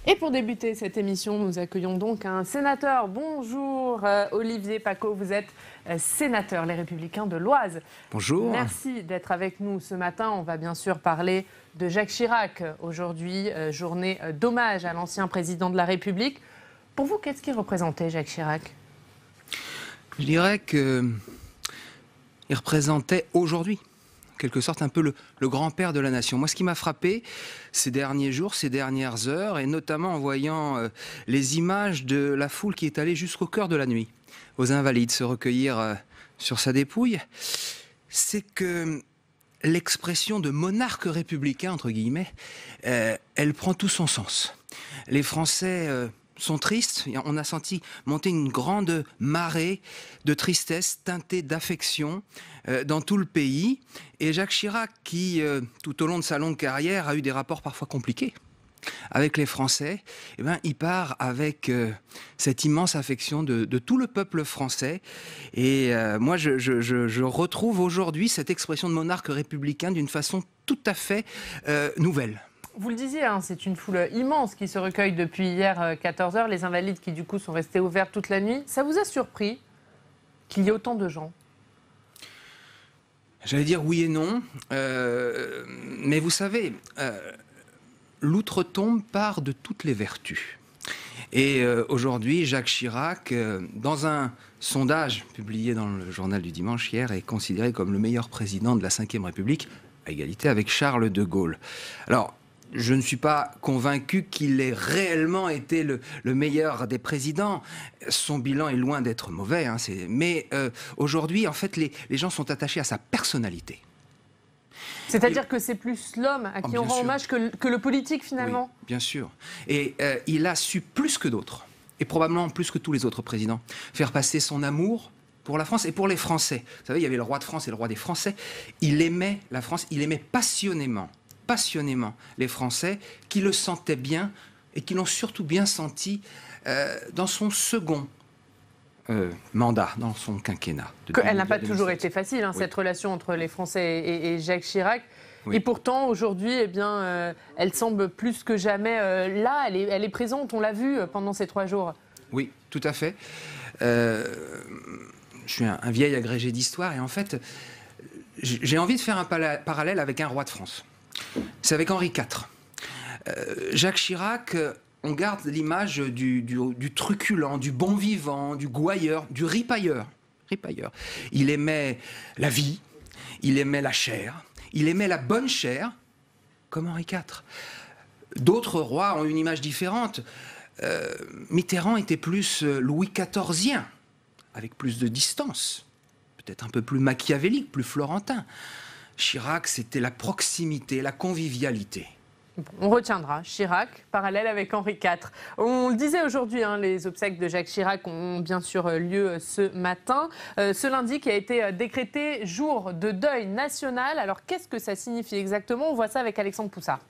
Et pour débuter cette émission, nous accueillons donc un sénateur. Bonjour Olivier Paccaud, vous êtes sénateur Les Républicains de l'Oise. Bonjour. Merci d'être avec nous ce matin. On va bien sûr parler de Jacques Chirac. Aujourd'hui, journée d'hommage à l'ancien président de la République. Pour vous, qu'est-ce qu'il représentait Jacques Chirac? Je dirais qu'il représentait aujourd'hui, en quelque sorte, un peu le grand-père de la nation. Moi, ce qui m'a frappé ces derniers jours, ces dernières heures, et notamment en voyant les images de la foule qui est allée jusqu'au cœur de la nuit, aux Invalides, se recueillir sur sa dépouille, c'est que l'expression de monarque républicain, entre guillemets, elle prend tout son sens. Les Français sont tristes. On a senti monter une grande marée de tristesse teintée d'affection dans tout le pays. Et Jacques Chirac, qui, tout au long de sa longue carrière, a eu des rapports parfois compliqués avec les Français, eh ben, il part avec cette immense affection de tout le peuple français. Et moi, je retrouve aujourd'hui cette expression de monarque républicain d'une façon tout à fait nouvelle. Vous le disiez, hein, c'est une foule immense qui se recueille depuis hier 14h. Les Invalides qui du coup sont restés ouverts toute la nuit. Ça vous a surpris qu'il y ait autant de gens? J'allais dire oui et non. Mais vous savez, l'outre-tombe part de toutes les vertus. Et aujourd'hui, Jacques Chirac, dans un sondage publié dans le journal du dimanche hier, est considéré comme le meilleur président de la Ve République, à égalité avec Charles de Gaulle. Alors, je ne suis pas convaincu qu'il ait réellement été le meilleur des présidents. Son bilan est loin d'être mauvais. Hein, mais aujourd'hui, en fait, les gens sont attachés à sa personnalité. C'est-à-dire que c'est plus l'homme à qui on rend hommage que le politique, finalement? Oui, bien sûr. Et il a su plus que d'autres, et probablement plus que tous les autres présidents, faire passer son amour pour la France et pour les Français. Vous savez, il y avait le roi de France et le roi des Français. Il aimait la France, il aimait passionnément les Français, qui le sentaient bien et qui l'ont surtout bien senti dans son second mandat, dans son quinquennat. Elle n'a pas toujours été facile, hein, oui, cette relation entre les Français et Jacques Chirac. Oui. Et pourtant, aujourd'hui, eh bien, elle semble plus que jamais là, elle est présente, on l'a vu pendant ces 3 jours. Oui, tout à fait. Je suis un vieil agrégé d'histoire et en fait, j'ai envie de faire un parallèle avec un roi de France. C'est avec Henri IV. Jacques Chirac, on garde l'image du truculent, du bon vivant, du gouailleur, du ripailleur. Il aimait la vie, il aimait la chair, il aimait la bonne chair, comme Henri IV. D'autres rois ont une image différente. Mitterrand était plus Louis XIVien, avec plus de distance, peut-être un peu plus machiavélique, plus florentin. Chirac, c'était la proximité, la convivialité. On retiendra Chirac, parallèle avec Henri IV. On le disait aujourd'hui, hein, les obsèques de Jacques Chirac ont bien sûr lieu ce matin. Ce lundi qui a été décrété jour de deuil national. Alors qu'est-ce que ça signifie exactement? On voit ça avec Alexandre Poussard.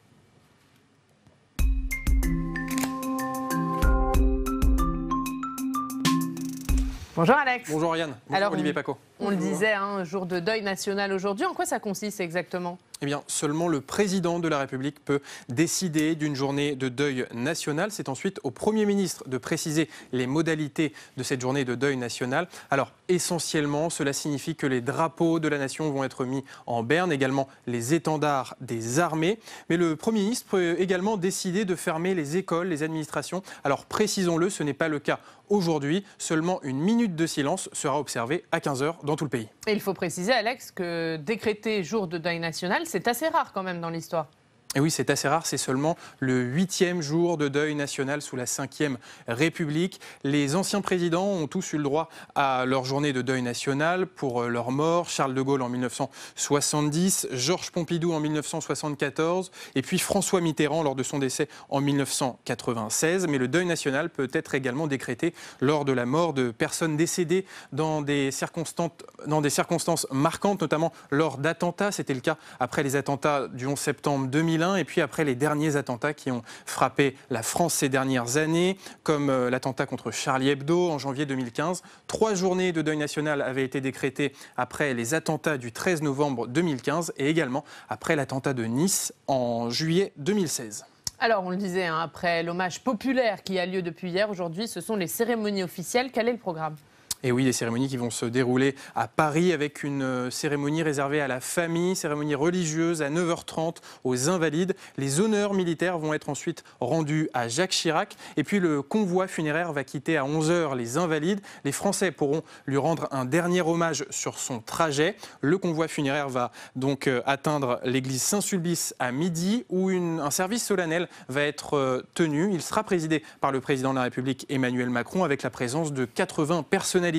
Bonjour Alex. Bonjour Ariane. Bonjour Olivier Paccaud. On le disait, un jour de deuil national aujourd'hui. En quoi ça consiste exactement? Eh bien, seulement le président de la République peut décider d'une journée de deuil national. C'est ensuite au Premier ministre de préciser les modalités de cette journée de deuil national. Alors, essentiellement, cela signifie que les drapeaux de la nation vont être mis en berne, également les étendards des armées. Mais le Premier ministre peut également décider de fermer les écoles, les administrations. Alors, précisons-le, ce n'est pas le cas aujourd'hui. Seulement une minute de silence sera observée à 15h dans tout le pays. Et il faut préciser, Alex, que décréter jour de deuil national, c'est assez rare quand même dans l'histoire. Et oui, c'est assez rare, c'est seulement le 8e jour de deuil national sous la 5e République. Les anciens présidents ont tous eu le droit à leur journée de deuil national pour leur mort. Charles de Gaulle en 1970, Georges Pompidou en 1974 et puis François Mitterrand lors de son décès en 1996. Mais le deuil national peut être également décrété lors de la mort de personnes décédées dans des circonstances marquantes, notamment lors d'attentats. C'était le cas après les attentats du 11 septembre 2001. Et puis après les derniers attentats qui ont frappé la France ces dernières années, comme l'attentat contre Charlie Hebdo en janvier 2015. 3 journées de deuil national avaient été décrétées après les attentats du 13 novembre 2015 et également après l'attentat de Nice en juillet 2016. Alors, on le disait, hein, après l'hommage populaire qui a lieu depuis hier, aujourd'hui, ce sont les cérémonies officielles. Quel est le programme ? Et oui, des cérémonies qui vont se dérouler à Paris avec une cérémonie réservée à la famille, cérémonie religieuse à 9h30 aux Invalides. Les honneurs militaires vont être ensuite rendus à Jacques Chirac. Et puis le convoi funéraire va quitter à 11h les Invalides. Les Français pourront lui rendre un dernier hommage sur son trajet. Le convoi funéraire va donc atteindre l'église Saint-Sulpice à midi où un service solennel va être tenu. Il sera présidé par le président de la République Emmanuel Macron avec la présence de 80 personnalités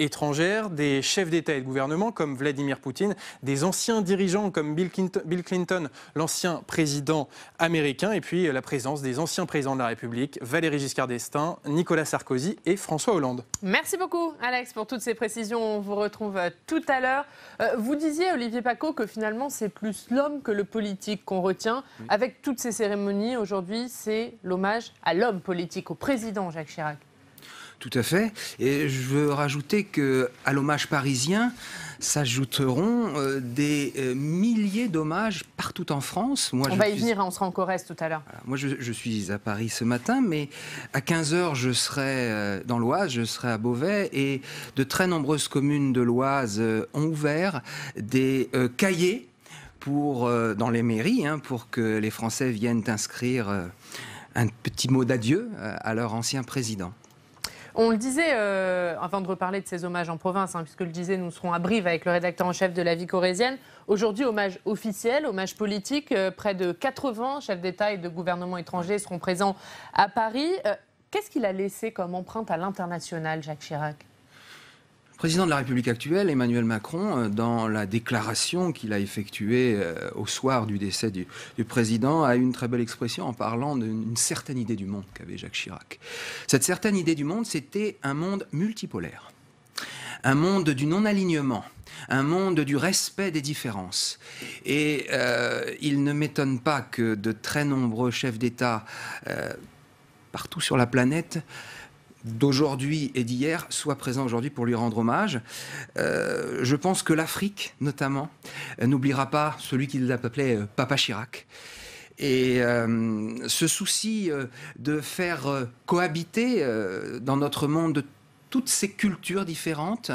étrangères, des chefs d'État et de gouvernement comme Vladimir Poutine, des anciens dirigeants comme Bill Clinton, l'ancien président américain, et puis la présence des anciens présidents de la République, Valéry Giscard d'Estaing, Nicolas Sarkozy et François Hollande. Merci beaucoup Alex pour toutes ces précisions. On vous retrouve tout à l'heure. Vous disiez, Olivier Paccaud, que finalement c'est plus l'homme que le politique qu'on retient. Oui. Avec toutes ces cérémonies, aujourd'hui, c'est l'hommage à l'homme politique, au président Jacques Chirac. Tout à fait. Et je veux rajouter qu'à l'hommage parisien s'ajouteront des milliers d'hommages partout en France. On va y venir, on sera en Corrèze tout à l'heure. Voilà, moi, je suis à Paris ce matin, mais à 15h, je serai dans l'Oise, je serai à Beauvais, et de très nombreuses communes de l'Oise ont ouvert des cahiers dans les mairies pour que les Français viennent inscrire un petit mot d'adieu à leur ancien président. On le disait, avant de reparler de ces hommages en province, puisque le disait, nous serons à Brive avec le rédacteur en chef de La Vie corrézienne. Aujourd'hui, hommage officiel, hommage politique. Près de 80 chefs d'État et de gouvernements étrangers seront présents à Paris. Qu'est-ce qu'il a laissé comme empreinte à l'international, Jacques Chirac ? Le président de la République actuelle, Emmanuel Macron, dans la déclaration qu'il a effectuée au soir du décès du président, a eu une très belle expression en parlant d'une certaine idée du monde qu'avait Jacques Chirac. Cette certaine idée du monde, c'était un monde multipolaire, un monde du non-alignement, un monde du respect des différences. Et il ne m'étonne pas que de très nombreux chefs d'État partout sur la planète d'aujourd'hui et d'hier soient présents aujourd'hui pour lui rendre hommage. Je pense que l'Afrique, notamment, n'oubliera pas celui qu'il appelait Papa Chirac. Et ce souci de faire cohabiter dans notre monde toutes ces cultures différentes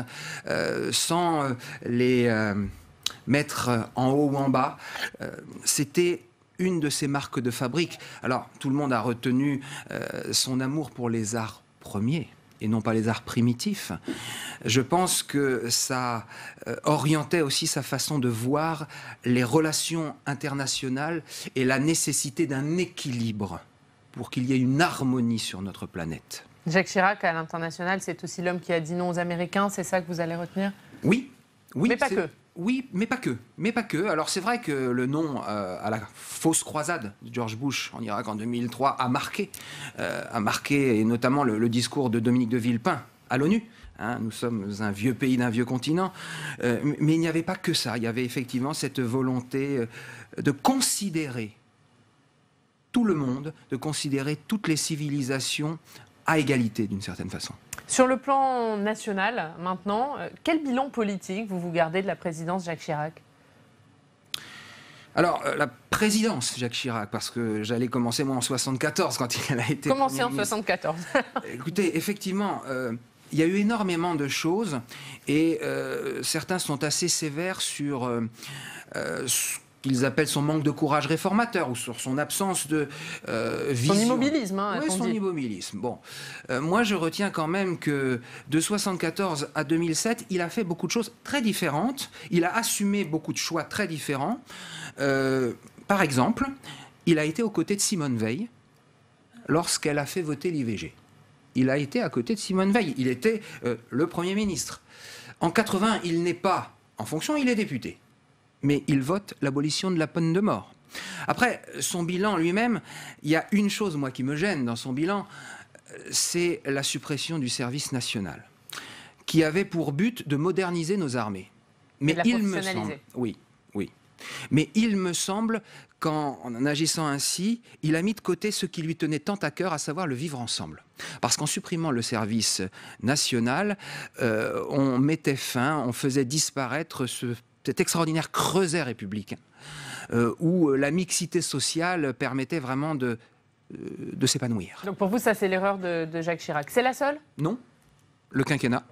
sans les mettre en haut ou en bas, c'était une de ses marques de fabrique. Alors, tout le monde a retenu son amour pour les arts premiers et non pas les arts primitifs. Je pense que ça orientait aussi sa façon de voir les relations internationales et la nécessité d'un équilibre pour qu'il y ait une harmonie sur notre planète. Jacques Chirac, à l'international, c'est aussi l'homme qui a dit non aux Américains, c'est ça que vous allez retenir ? Oui. Mais pas que. Oui, mais pas que. Alors c'est vrai que le non à la fausse croisade de George Bush en Irak en 2003 a marqué, et notamment le discours de Dominique de Villepin à l'ONU. Nous sommes un vieux pays d'un vieux continent. Mais il n'y avait pas que ça. Il y avait effectivement cette volonté de considérer tout le monde, de considérer toutes les civilisations à égalité d'une certaine façon. Sur le plan national, maintenant, quel bilan politique vous gardez de la présidence Jacques Chirac ? Alors, la présidence Jacques Chirac, parce que j'allais commencer moi en 74 quand il a été... Commencez en 74. Écoutez, effectivement, il y a eu énormément de choses et certains sont assez sévères sur ce qu'ils appellent son manque de courage réformateur ou sur son absence de vision. Son immobilisme, oui, son immobilisme. Bon, moi je retiens quand même que de 1974 à 2007, il a fait beaucoup de choses très différentes. Il a assumé beaucoup de choix très différents. Par exemple, il a été aux côtés de Simone Veil lorsqu'elle a fait voter l'IVG. Il a été à côté de Simone Veil. Il était le Premier ministre. En 80, il n'est pas en fonction, il est député. Mais il vote l'abolition de la peine de mort. Après, son bilan lui-même, il y a une chose, moi, qui me gêne dans son bilan, c'est la suppression du service national, qui avait pour but de moderniser nos armées. Mais il me semble, oui. Mais il me semble qu'en agissant ainsi, il a mis de côté ce qui lui tenait tant à cœur, à savoir le vivre ensemble. Parce qu'en supprimant le service national, on mettait fin, on faisait disparaître cet extraordinaire creuset républicain où la mixité sociale permettait vraiment de s'épanouir. Donc pour vous, ça c'est l'erreur de Jacques Chirac. C'est la seule? Non, le quinquennat.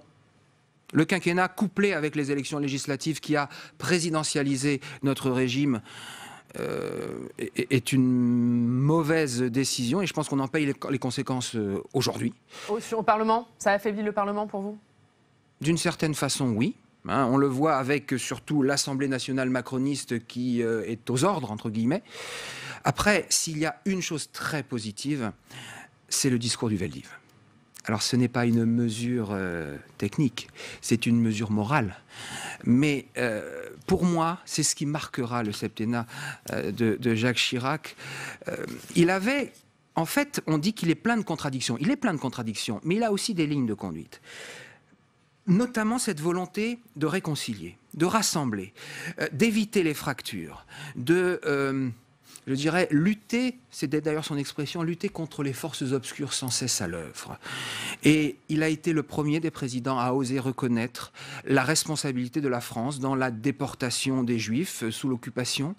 Le quinquennat couplé avec les élections législatives qui a présidentialisé notre régime est une mauvaise décision et je pense qu'on en paye les conséquences aujourd'hui. Au Parlement? Ça affaiblit le Parlement pour vous? D'une certaine façon, oui. On le voit avec surtout l'Assemblée nationale macroniste qui est aux ordres, entre guillemets. Après, s'il y a une chose très positive, c'est le discours du Veldiv. Alors ce n'est pas une mesure technique, c'est une mesure morale. Mais pour moi, c'est ce qui marquera le septennat de Jacques Chirac. Il avait, en fait, on dit qu'il est plein de contradictions. Il est plein de contradictions, mais il a aussi des lignes de conduite. Notamment cette volonté de réconcilier, de rassembler, d'éviter les fractures, je dirais, lutter, c'est d'ailleurs son expression, lutter contre les forces obscures sans cesse à l'œuvre. Et il a été le premier des présidents à oser reconnaître la responsabilité de la France dans la déportation des Juifs sous l'occupation.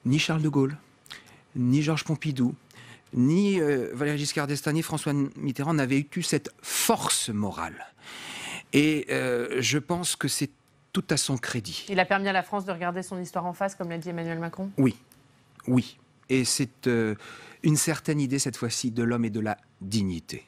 Ni Charles de Gaulle, ni Georges Pompidou, ni Valéry Giscard d'Estaing, ni François Mitterrand n'avaient eu cette force morale. Et je pense que c'est tout à son crédit. Il a permis à la France de regarder son histoire en face, comme l'a dit Emmanuel Macron? Oui. Oui, et c'est une certaine idée cette fois-ci de l'homme et de la dignité.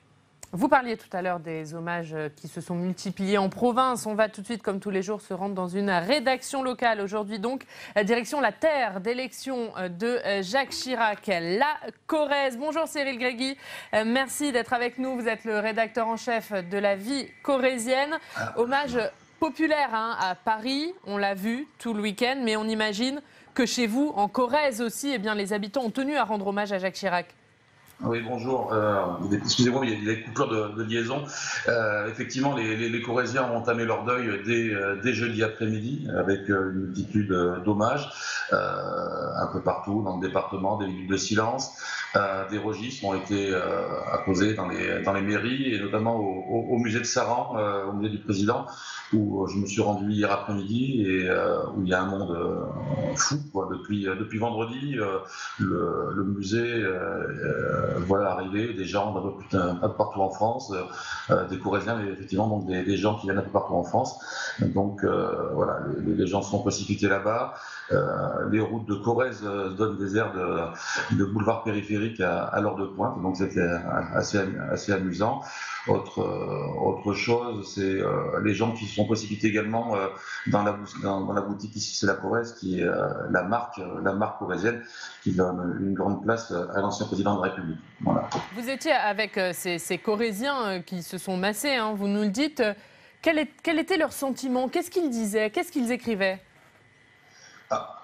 Vous parliez tout à l'heure des hommages qui se sont multipliés en province. On va tout de suite, comme tous les jours, se rendre dans une rédaction locale. Aujourd'hui donc, direction la terre d'élection de Jacques Chirac, la Corrèze. Bonjour Cyril Gréguy, merci d'être avec nous. Vous êtes le rédacteur en chef de La Vie corrézienne. Hommage populaire à Paris, on l'a vu tout le week-end, mais on imagine que chez vous, en Corrèze aussi, eh bien, les habitants ont tenu à rendre hommage à Jacques Chirac. Oui, bonjour. Excusez-moi, il y a des coupures de liaison. Effectivement, les Corréziens ont entamé leur deuil dès jeudi après-midi avec une multitude d'hommages un peu partout dans le département, des minutes de silence. Des registres ont été apposés dans les mairies et notamment au musée de Saran, au musée du président, où je me suis rendu hier après-midi et où il y a un monde fou, quoi. Depuis vendredi, le musée voilà arriver des gens un peu partout en France, des Corréziens, mais effectivement donc des gens qui viennent un peu partout en France. Donc voilà, les gens sont précipités là-bas. Les routes de Corrèze donnent des airs de boulevard périphérique à l'heure de pointe, donc c'était assez amusant. Autre chose, c'est les gens qui se sont précipités également dans la boutique ici, c'est la Corrèze, qui est la marque corrézienne, qui donne une grande place à l'ancien président de la République. Voilà. Vous étiez avec ces Corréziens qui se sont massés, hein, vous nous le dites. Quel était leur sentiment? Qu'est-ce qu'ils disaient? Qu'est-ce qu'ils écrivaient?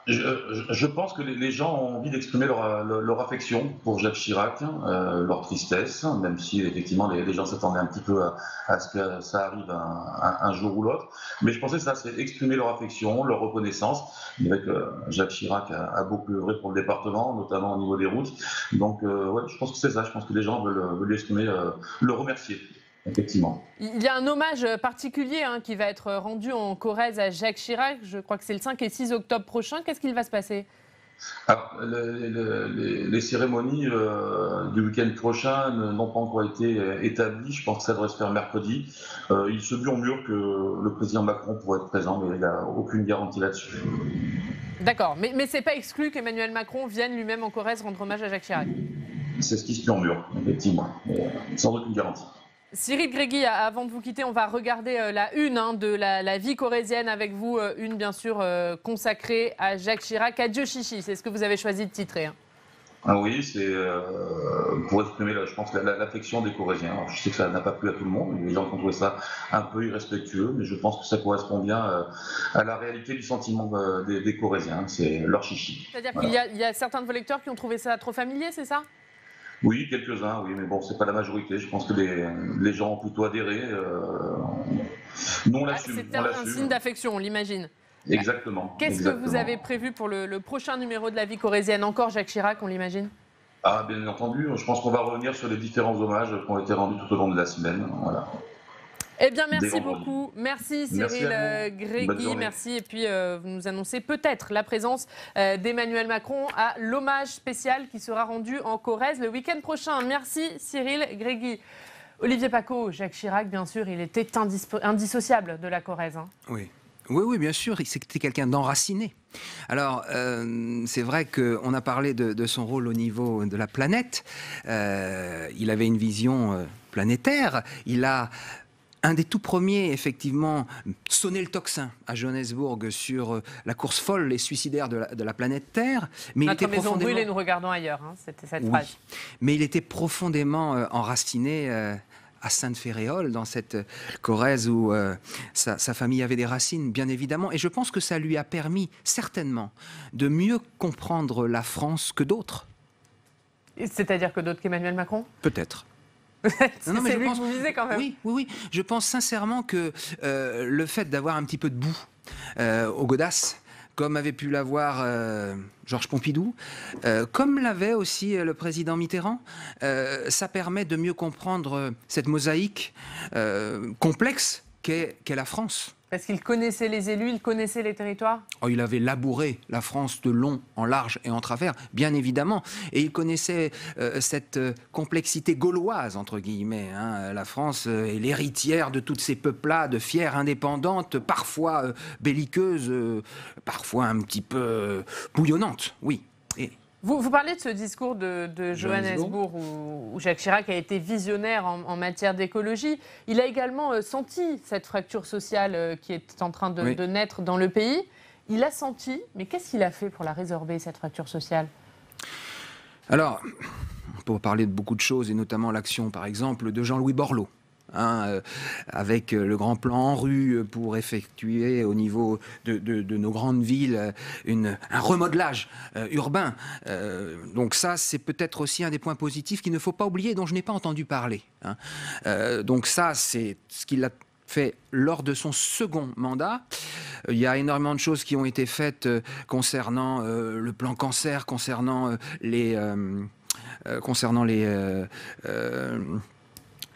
Je pense que les gens ont envie d'exprimer leur affection pour Jacques Chirac, leur tristesse, même si effectivement les gens s'attendaient un petit peu à ce que ça arrive un jour ou l'autre. Mais je pensais que ça, c'est exprimer leur affection, leur reconnaissance. Avec Jacques Chirac a beaucoup œuvré pour le département, notamment au niveau des routes. Donc ouais, je pense que c'est ça. Je pense que les gens veulent lui exprimer, le remercier. Effectivement. Il y a un hommage particulier qui va être rendu en Corrèze à Jacques Chirac. Je crois que c'est le 5 et 6 octobre prochain. Qu'est-ce qu'il va se passer? Alors, les cérémonies du week-end prochain n'ont pas encore été établies. Je pense que ça devrait se faire mercredi. Il se murmure que le président Macron pourrait être présent, mais il n'y a aucune garantie là-dessus. D'accord, mais ce n'est pas exclu qu'Emmanuel Macron vienne lui-même en Corrèze rendre hommage à Jacques Chirac. C'est ce qui se murmure, effectivement, mais sans aucune garantie. Cyril Gréguy, avant de vous quitter, on va regarder la une de la vie corrézienne avec vous, une bien sûr consacrée à Jacques Chirac. Adieu Chichi, c'est ce que vous avez choisi de titrer. Hein. Ah oui, c'est pour exprimer, je pense, l'affection des Corréziens. Alors, je sais que ça n'a pas plu à tout le monde, les gens ont trouvé ça un peu irrespectueux, mais je pense que ça correspond bien à la réalité du sentiment des Corréziens. C'est leur chichi. C'est-à-dire qu'il y a certains de vos lecteurs qui ont trouvé ça trop familier, c'est ça? Oui, quelques-uns, oui, mais bon, c'est pas la majorité. Je pense que les gens ont plutôt adhéré. Nous, on l'assume. C'était un signe d'affection, on l'imagine. Exactement. Qu'est-ce que vous avez prévu pour le prochain numéro de La Vie corrézienne? Encore Jacques Chirac, on l'imagine? Ah, bien entendu. Je pense qu'on va revenir sur les différents hommages qui ont été rendus tout au long de la semaine. Voilà. Eh bien, merci dès vendredi. beaucoup. Merci Merci Cyril à vous. Bonne Grégy. journée. Merci. Et puis, vous nous annoncez peut-être la présence d'Emmanuel Macron à l'hommage spécial qui sera rendu en Corrèze le week-end prochain. Merci Cyril Grégy. Olivier Paccaud, Jacques Chirac, bien sûr, il était indissociable de la Corrèze. Hein. Oui. Oui, bien sûr, c'était quelqu'un d'enraciné. Alors, c'est vrai qu'on a parlé de son rôle au niveau de la planète. Il avait une vision planétaire. Il a, un des tout premiers, effectivement, sonné le tocsin à Johannesburg sur la course folle et suicidaire de la planète Terre. Mais Notre il était maison profondément... brûle et nous regardons ailleurs, hein, c'était cette Oui. phrase. Mais il était profondément enraciné à Sainte-Féréole, dans cette Corrèze où sa famille avait des racines, bien évidemment. Et je pense que ça lui a permis, certainement, de mieux comprendre la France que d'autres. C'est-à-dire que d'autres qu'Emmanuel Macron? Peut-être. C'est lui que vous visez quand même. Oui. Je pense sincèrement que le fait d'avoir un petit peu de boue aux godasses, comme avait pu l'avoir Georges Pompidou, comme l'avait aussi le président Mitterrand, ça permet de mieux comprendre cette mosaïque complexe qu'est la France. Parce qu'il connaissait les élus, il connaissait les territoires. Oh, il avait labouré la France de long, en large et en travers, bien évidemment. Et il connaissait cette complexité gauloise, entre guillemets. Hein. La France est l'héritière de toutes ces peuplades fières, indépendantes, parfois belliqueuses, parfois un petit peu bouillonnantes, oui. Et Vous parlez de ce discours de Johannesburg où Jacques Chirac a été visionnaire en matière d'écologie. Il a également senti cette fracture sociale qui est en train de naître dans le pays. Il a senti, mais qu'est-ce qu'il a fait pour la résorber, cette fracture sociale? Alors, on peut parler de beaucoup de choses, et notamment l'action, par exemple, de Jean-Louis Borloo. Avec le grand plan en rue pour effectuer au niveau de nos grandes villes un remodelage urbain. Donc ça, c'est peut-être aussi un des points positifs qu'il ne faut pas oublier, dont je n'ai pas entendu parler. Donc ça, c'est ce qu'il a fait lors de son second mandat. Il y a énormément de choses qui ont été faites concernant le plan cancer, concernant les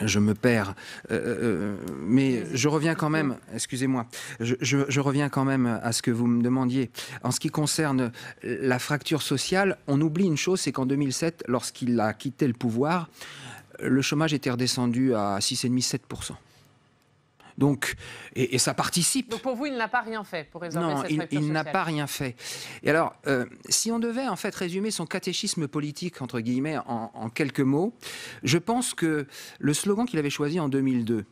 je me perds, mais je reviens quand même, excusez-moi, je reviens quand même à ce que vous me demandiez. En ce qui concerne la fracture sociale, on oublie une chose, c'est qu'en 2007, lorsqu'il a quitté le pouvoir, le chômage était redescendu à 6,5-7%. Donc, et ça participe. Donc pour vous, il n'a pas rien fait pour résorber cette fracture sociale. Non, il n'a pas rien fait. Et alors, si on devait en fait résumer son catéchisme politique, entre guillemets, en quelques mots, je pense que le slogan qu'il avait choisi en 2002,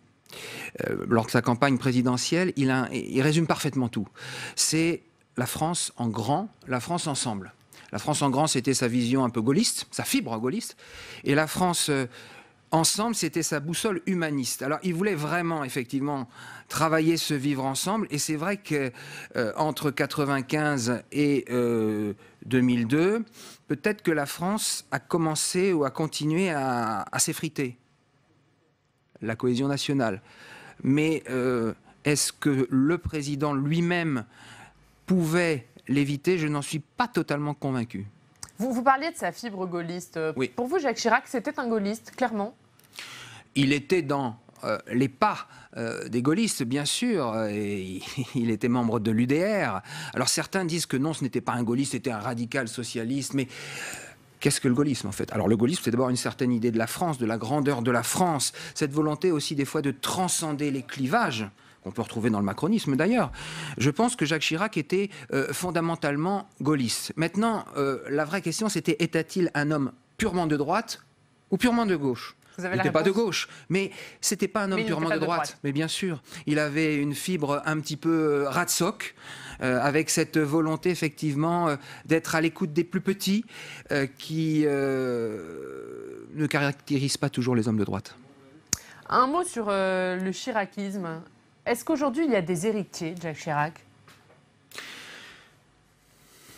lors de sa campagne présidentielle, il résume parfaitement tout. C'est la France en grand, la France ensemble. La France en grand, c'était sa vision un peu gaulliste, sa fibre gaulliste. Et la France... ensemble, c'était sa boussole humaniste. Alors, il voulait vraiment, effectivement, travailler ce vivre ensemble. Et c'est vrai qu'entre 1995 et 2002, peut-être que la France a commencé ou a continué à s'effriter. La cohésion nationale. Mais est-ce que le président lui-même pouvait l'éviter? Je n'en suis pas totalement convaincu. Vous parliez de sa fibre gaulliste. Oui. Pour vous, Jacques Chirac, c'était un gaulliste, clairement? Il était dans les pas des gaullistes, bien sûr, et il était membre de l'UDR. Alors certains disent que non, ce n'était pas un gaulliste, c'était un radical socialiste, mais... Qu'est-ce que le gaullisme, en fait? Alors, le gaullisme, c'est d'abord une certaine idée de la France, de la grandeur de la France, cette volonté aussi, des fois, de transcender les clivages, qu'on peut retrouver dans le macronisme, d'ailleurs. Je pense que Jacques Chirac était fondamentalement gaulliste. Maintenant, la vraie question, c'était, était-il un homme purement de droite ou purement de gauche? Vous avez il la n'était pas de réponse? gauche, mais c'était pas un homme purement de droite. Mais bien sûr, il avait une fibre un petit peu ratsock, avec cette volonté effectivement d'être à l'écoute des plus petits, qui ne caractérise pas toujours les hommes de droite. Un mot sur le chiracisme. Est-ce qu'aujourd'hui il y a des héritiers de Jacques Chirac?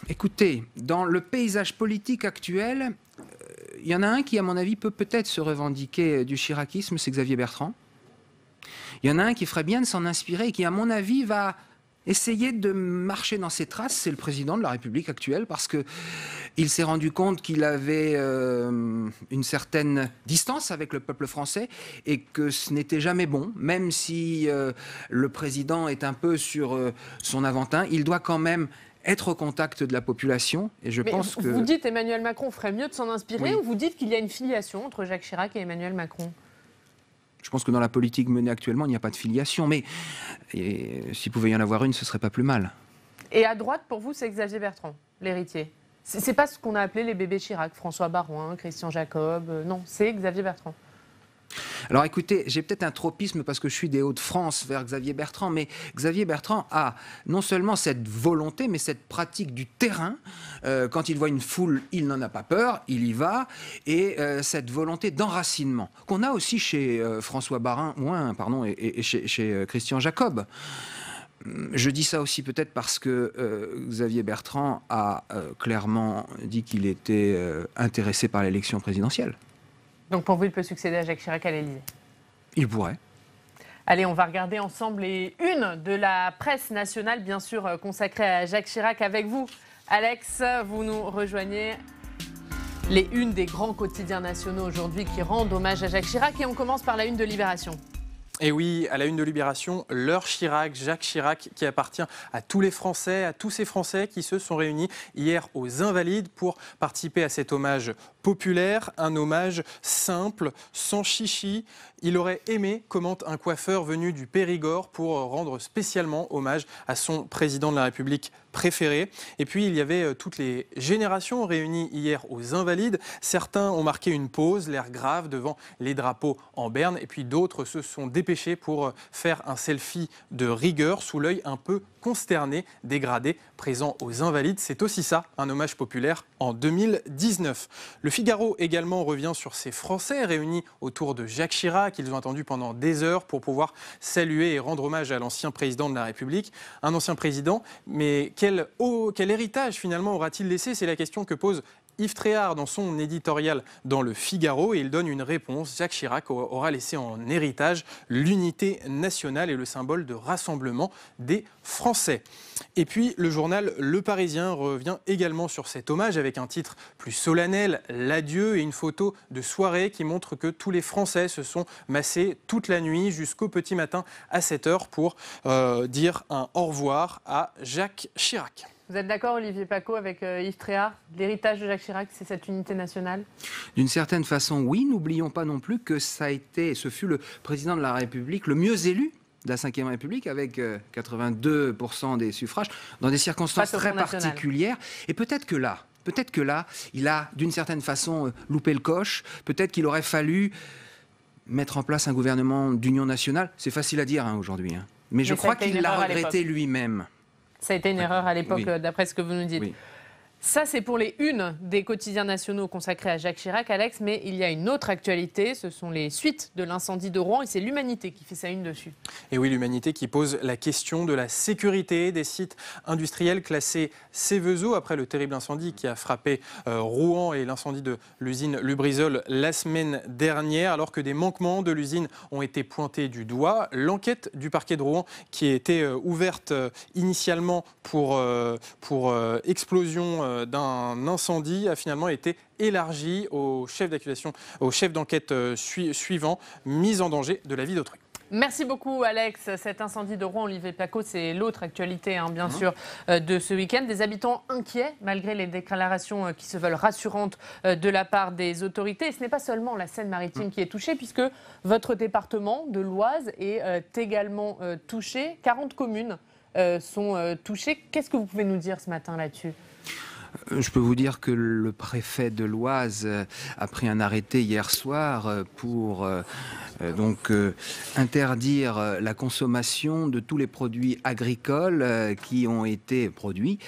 Écoutez, dans le paysage politique actuel, il y en a un qui, à mon avis, peut peut-être se revendiquer du chiracisme, c'est Xavier Bertrand. Il y en a un qui ferait bien de s'en inspirer et qui, à mon avis, va essayer de marcher dans ses traces, c'est le président de la République actuelle, parce que Il s'est rendu compte qu'il avait une certaine distance avec le peuple français et que ce n'était jamais bon, même si le président est un peu sur son Aventin, il doit quand même être au contact de la population. Et je pense que... Vous dites Emmanuel Macron ferait mieux de s'en inspirer, oui. ou vous dites qu'il y a une filiation entre Jacques Chirac et Emmanuel Macron? Je pense que dans la politique menée actuellement, il n'y a pas de filiation, mais s'il pouvait y en avoir une, ce serait pas plus mal. Et à droite, pour vous, c'est Xavier Bertrand, l'héritier. C'est pas ce qu'on a appelé les bébés Chirac, François Baroin, Christian Jacob, non, c'est Xavier Bertrand. Alors écoutez, j'ai peut-être un tropisme parce que je suis des Hauts-de-France vers Xavier Bertrand, mais Xavier Bertrand a non seulement cette volonté, mais cette pratique du terrain. Quand il voit une foule, il n'en a pas peur, il y va, et cette volonté d'enracinement qu'on a aussi chez François Baroin, et chez Christian Jacob. Je dis ça aussi peut-être parce que Xavier Bertrand a clairement dit qu'il était intéressé par l'élection présidentielle. Donc pour vous, il peut succéder à Jacques Chirac à l'Élysée? Il pourrait. Allez, on va regarder ensemble les unes de la presse nationale, bien sûr consacrée à Jacques Chirac avec vous. Alex, vous nous rejoignez. Les unes des grands quotidiens nationaux aujourd'hui qui rendent hommage à Jacques Chirac. Et on commence par la une de Libération. Et oui, à la une de Libération, l'heure Chirac, Jacques Chirac, qui appartient à tous les Français, à tous ces Français qui se sont réunis hier aux Invalides pour participer à cet hommage populaire, un hommage simple, sans chichi. Il aurait aimé, commente un coiffeur venu du Périgord, pour rendre spécialement hommage à son président de la République préféré. Et puis, il y avait toutes les générations réunies hier aux Invalides. Certains ont marqué une pause, l'air grave, devant les drapeaux en berne. Et puis d'autres se sont dépêchés pour faire un selfie de rigueur sous l'œil un peu consterné, dégradé, présent aux Invalides. C'est aussi ça, un hommage populaire en 2019. Le Figaro également revient sur ces Français réunis autour de Jacques Chirac. Ils ont attendu pendant des heures pour pouvoir saluer et rendre hommage à l'ancien président de la République. Un ancien président, mais quel héritage finalement aura-t-il laissé? C'est la question que pose Yves Tréhard dans son éditorial dans le Figaro, et il donne une réponse. Jacques Chirac aura laissé en héritage l'unité nationale et le symbole de rassemblement des Français. Et puis le journal Le Parisien revient également sur cet hommage avec un titre plus solennel, l'adieu, et une photo de soirée qui montre que tous les Français se sont massés toute la nuit jusqu'au petit matin à 7h pour dire un au revoir à Jacques Chirac. Vous êtes d'accord, Olivier Pacot, avec Yves Tréhard? L'héritage de Jacques Chirac, c'est cette unité nationale? D'une certaine façon, oui. N'oublions pas non plus que ce fut le président de la République le mieux élu de la Ve République, avec 82% des suffrages, dans des circonstances très particulières. Et peut-être que là, il a d'une certaine façon loupé le coche. Peut-être qu'il aurait fallu mettre en place un gouvernement d'union nationale. C'est facile à dire aujourd'hui, hein. Mais je crois qu'il l'a regretté lui-même. Ça a été une erreur à l'époque, oui. D'après ce que vous nous dites. Oui. Ça, c'est pour les unes des quotidiens nationaux consacrés à Jacques Chirac, Alex. Mais il y a une autre actualité, ce sont les suites de l'incendie de Rouen, et c'est l'Humanité qui fait sa une dessus. Et oui, l'Humanité qui pose la question de la sécurité des sites industriels classés Seveso après le terrible incendie qui a frappé Rouen et l'incendie de l'usine Lubrizol la semaine dernière, alors que des manquements de l'usine ont été pointés du doigt. L'enquête du parquet de Rouen, qui était ouverte initialement pour explosion d'un incendie, a finalement été élargie au chef d'accusation, au chef d'enquête suivant, mise en danger de la vie d'autrui. Merci beaucoup, Alex. Cet incendie de Rouen, Olivier Pacot, c'est l'autre actualité, bien sûr, de ce week-end. Des habitants inquiets, malgré les déclarations qui se veulent rassurantes de la part des autorités. Et ce n'est pas seulement la Seine-Maritime qui est touchée, puisque votre département de l'Oise est également touché. 40 communes sont touchées. Qu'est-ce que vous pouvez nous dire ce matin là-dessus ? Je peux vous dire que le préfet de l'Oise a pris un arrêté hier soir pour interdire la consommation de tous les produits agricoles qui ont été produits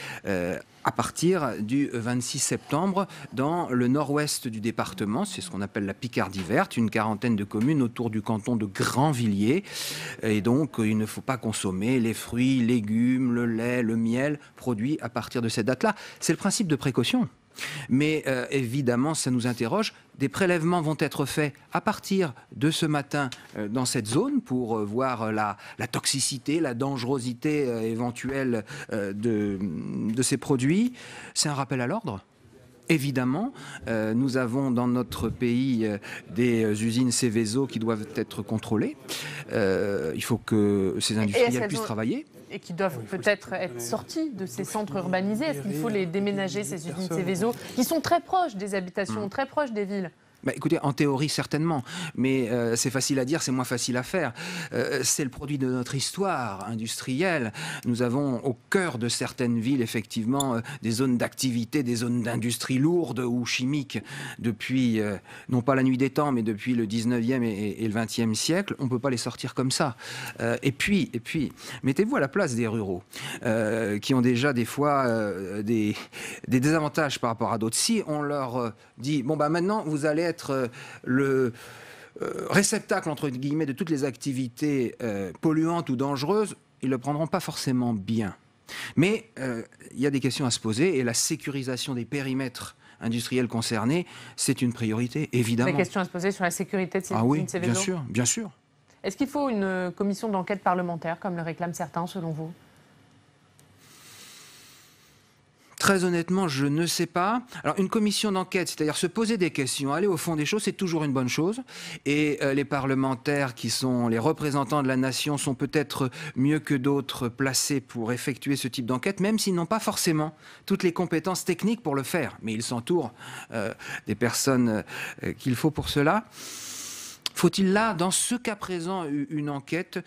à partir du 26 septembre dans le nord-ouest du département. C'est ce qu'on appelle la Picardie verte, une quarantaine de communes autour du canton de Grandvilliers. Et donc, il ne faut pas consommer les fruits, légumes, le lait, le miel produits à partir de cette date-là. C'est le principe de précaution. Mais évidemment, ça nous interroge. Des prélèvements vont être faits à partir de ce matin dans cette zone pour voir la toxicité, la dangerosité éventuelle de ces produits. C'est un rappel à l'ordre. Évidemment, nous avons dans notre pays des usines Seveso qui doivent être contrôlées. Il faut que ces industriels puissent travailler. Et qui doivent peut-être être sortis de ces centres urbanisés. Est-ce qu'il faut les déménager, ces usines Seveso, qui sont très proches des habitations, très proches des villes? Bah, écoutez, en théorie, certainement. Mais c'est facile à dire, c'est moins facile à faire. C'est le produit de notre histoire industrielle. Nous avons au cœur de certaines villes, effectivement, des zones d'activité, des zones d'industrie lourde ou chimique depuis, non pas la nuit des temps, mais depuis le 19e et le 20e siècle. On ne peut pas les sortir comme ça. Et puis, mettez-vous à la place des ruraux, qui ont déjà des fois des désavantages par rapport à d'autres. Si on leur dit, bon, bah maintenant, vous allez être le réceptacle, entre guillemets, de toutes les activités polluantes ou dangereuses, ils ne le prendront pas forcément bien. Mais il y a des questions à se poser et la sécurisation des périmètres industriels concernés, c'est une priorité, évidemment. Des questions à se poser sur la sécurité de ces usines Seveso ? Bien sûr, bien sûr. Est-ce qu'il faut une commission d'enquête parlementaire, comme le réclament certains, selon vous ? Très honnêtement, je ne sais pas. Alors, une commission d'enquête, c'est-à-dire se poser des questions, aller au fond des choses, c'est toujours une bonne chose. Et les parlementaires, qui sont les représentants de la nation, sont peut-être mieux que d'autres placés pour effectuer ce type d'enquête, même s'ils n'ont pas forcément toutes les compétences techniques pour le faire. Mais ils s'entourent des personnes qu'il faut pour cela. Faut-il là, dans ce cas présent, une enquête ?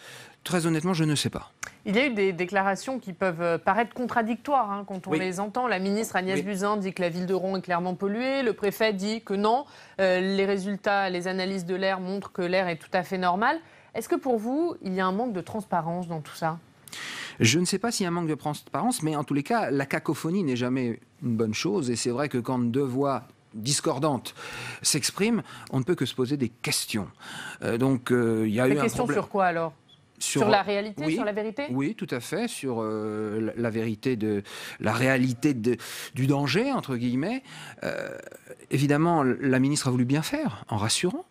Très honnêtement, je ne sais pas. Il y a eu des déclarations qui peuvent paraître contradictoires quand on les entend. La ministre Agnès Buzyn dit que la ville de Rouen est clairement polluée. Le préfet dit que non. Les résultats, les analyses de l'air montrent que l'air est tout à fait normal. Est-ce que pour vous, il y a un manque de transparence dans tout ça ? Je ne sais pas s'il y a un manque de transparence, mais en tous les cas, la cacophonie n'est jamais une bonne chose. Et c'est vrai que quand deux voix discordantes s'expriment, on ne peut que se poser des questions. Donc, il y a eu un problème. Des questions sur quoi alors ? Sur la réalité, sur la vérité ? Oui, tout à fait, sur la vérité la réalité du danger, entre guillemets. Évidemment, la ministre a voulu bien faire, en rassurant.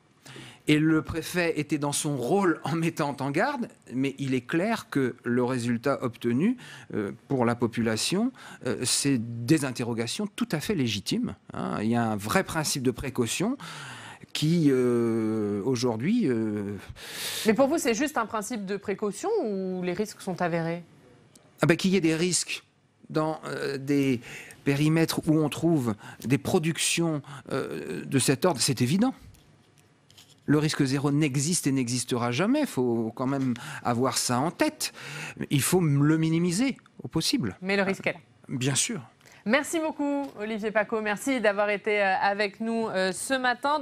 Et le préfet était dans son rôle en mettant en garde, mais il est clair que le résultat obtenu pour la population, c'est des interrogations tout à fait légitimes. Il y a un vrai principe de précaution qui, aujourd'hui... Mais pour vous, c'est juste un principe de précaution ou les risques sont avérés ? Qu'il y ait des risques dans des périmètres où on trouve des productions de cet ordre, c'est évident. Le risque zéro n'existe et n'existera jamais. Il faut quand même avoir ça en tête. Il faut le minimiser au possible. Mais le risque est là. Bien sûr. Merci beaucoup, Olivier Paccaud. Merci d'avoir été avec nous ce matin.